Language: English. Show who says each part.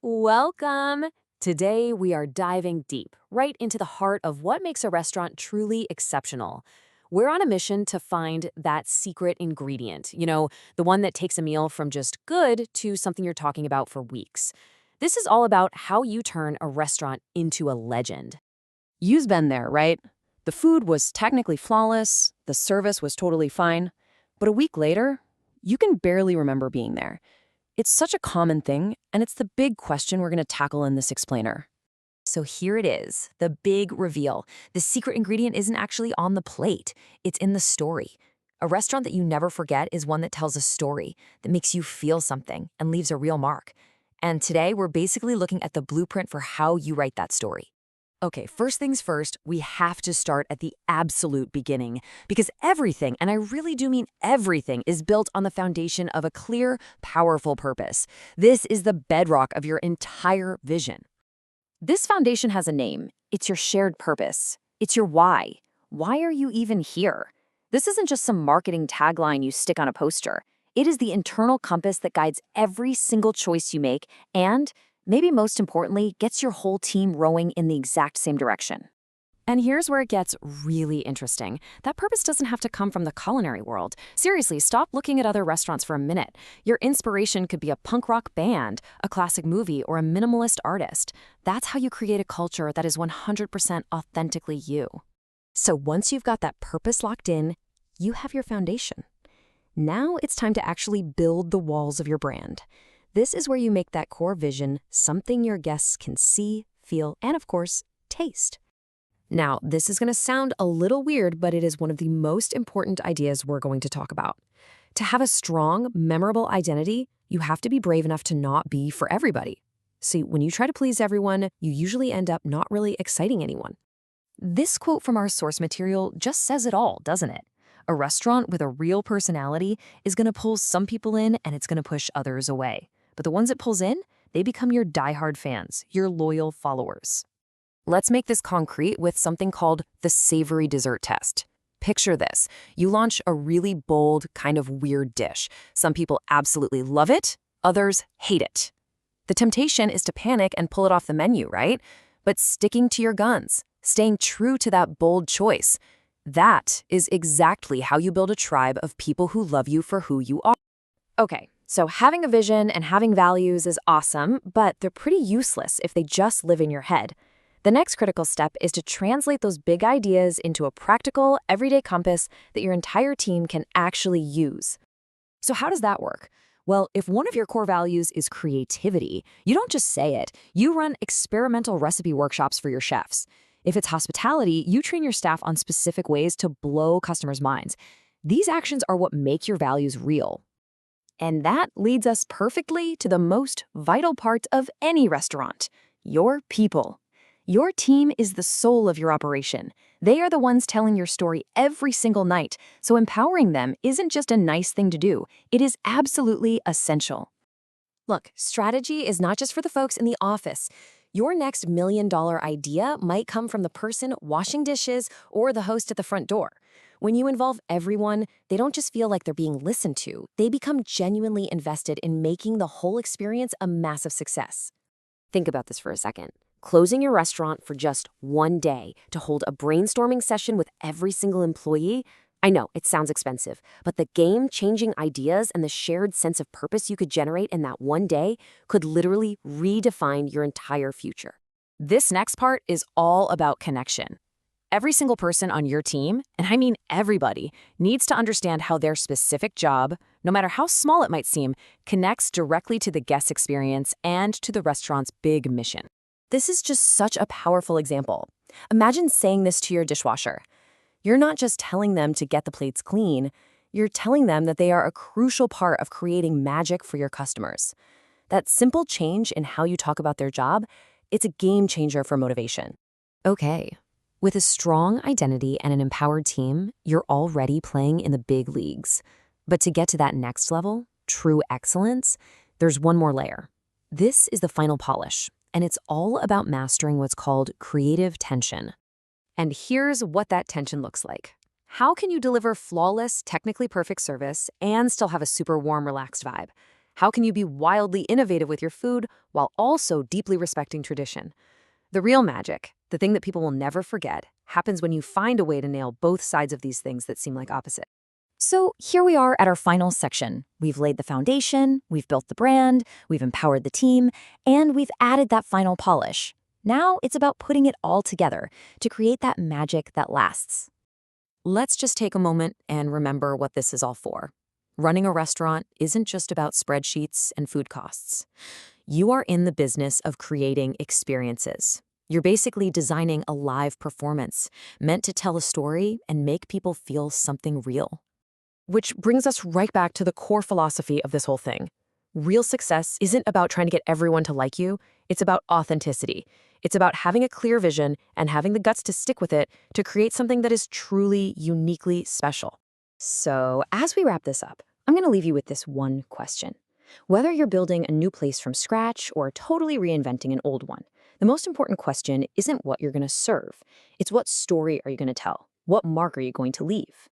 Speaker 1: Welcome! Today, we are diving deep, right into the heart of what makes a restaurant truly exceptional. We're on a mission to find that secret ingredient, the one that takes a meal from just good to something you're talking about for weeks. This is all about how you turn a restaurant into a legend.
Speaker 2: You've been there, right? The food was technically flawless, the service was totally fine, but a week later, you can barely remember being there. It's such a common thing, and it's the big question we're going to tackle in this explainer.
Speaker 1: So here it is, the big reveal. The secret ingredient isn't actually on the plate, it's in the story. A restaurant that you never forget is one that tells a story, that makes you feel something and leaves a real mark. And today, we're basically looking at the blueprint for how you write that story. Okay, first things first, we have to start at the absolute beginning because everything, and I really do mean everything, is built on the foundation of a clear, powerful purpose. This is the bedrock of your entire vision. This foundation has a name. It's your shared purpose. It's your why. Why are you even here? This isn't just some marketing tagline you stick on a poster. It is the internal compass that guides every single choice you make and, maybe most importantly, gets your whole team rowing in the exact same direction. And here's where it gets really interesting. That purpose doesn't have to come from the culinary world. Seriously, stop looking at other restaurants for a minute. Your inspiration could be a punk rock band, a classic movie, or a minimalist artist. That's how you create a culture that is 100% authentically you. So once you've got that purpose locked in, you have your foundation. Now it's time to actually build the walls of your brand. This is where you make that core vision something your guests can see, feel, and of course, taste. Now, this is going to sound a little weird, but it is one of the most important ideas we're going to talk about. To have a strong, memorable identity, you have to be brave enough to not be for everybody. See, when you try to please everyone, you usually end up not really exciting anyone. This quote from our source material just says it all, doesn't it? A restaurant with a real personality is going to pull some people in and it's going to push others away. But the ones it pulls in, they become your diehard fans, your loyal followers. Let's make this concrete with something called the savory dessert test. Picture this. You launch a really bold, kind of weird dish. Some people absolutely love it, others hate it. The temptation is to panic and pull it off the menu, right? But sticking to your guns, staying true to that bold choice, that is exactly how you build a tribe of people who love you for who you are. Okay, so having a vision and having values is awesome, but they're pretty useless if they just live in your head. The next critical step is to translate those big ideas into a practical, everyday compass that your entire team can actually use. So how does that work? Well, if one of your core values is creativity, you don't just say it. You run experimental recipe workshops for your chefs. If it's hospitality, you train your staff on specific ways to blow customers' minds. These actions are what make your values real. And that leads us perfectly to the most vital part of any restaurant, your people. Your team is the soul of your operation. They are the ones telling your story every single night, so empowering them isn't just a nice thing to do, it is absolutely essential. Look, strategy is not just for the folks in the office. Your next million-dollar idea might come from the person washing dishes or the host at the front door. When you involve everyone, they don't just feel like they're being listened to, they become genuinely invested in making the whole experience a massive success. Think about this for a second. Closing your restaurant for just one day to hold a brainstorming session with every single employee, I know it sounds expensive, but the game-changing ideas and the shared sense of purpose you could generate in that one day could literally redefine your entire future. This next part is all about connection. Every single person on your team, and I mean everybody, needs to understand how their specific job, no matter how small it might seem, connects directly to the guest experience and to the restaurant's big mission. This is just such a powerful example. Imagine saying this to your dishwasher. You're not just telling them to get the plates clean, you're telling them that they are a crucial part of creating magic for your customers. That simple change in how you talk about their job, it's a game changer for motivation. Okay, with a strong identity and an empowered team, you're already playing in the big leagues. But to get to that next level, true excellence, there's one more layer. This is the final polish. And it's all about mastering what's called creative tension. And here's what that tension looks like. How can you deliver flawless, technically perfect service and still have a super warm, relaxed vibe?
Speaker 2: How can you be wildly innovative with your food while also deeply respecting tradition? The real magic, the thing that people will never forget, happens when you find a way to nail both sides of these things that seem like opposite.
Speaker 1: So here we are at our final section. We've laid the foundation, we've built the brand, we've empowered the team, and we've added that final polish. Now it's about putting it all together to create that magic that lasts. Let's just take a moment and remember what this is all for. Running a restaurant isn't just about spreadsheets and food costs. You are in the business of creating experiences. You're basically designing a live performance meant to tell a story and make people feel something real.
Speaker 2: Which brings us right back to the core philosophy of this whole thing. Real success isn't about trying to get everyone to like you, it's about authenticity. It's about having a clear vision and having the guts to stick with it to create something that is truly, uniquely special. So, as we wrap this up, I'm going to leave you with this one question. Whether you're building a new place from scratch or totally reinventing an old one, the most important question isn't what you're going to serve. It's what story are you going to tell? What mark are you going to leave?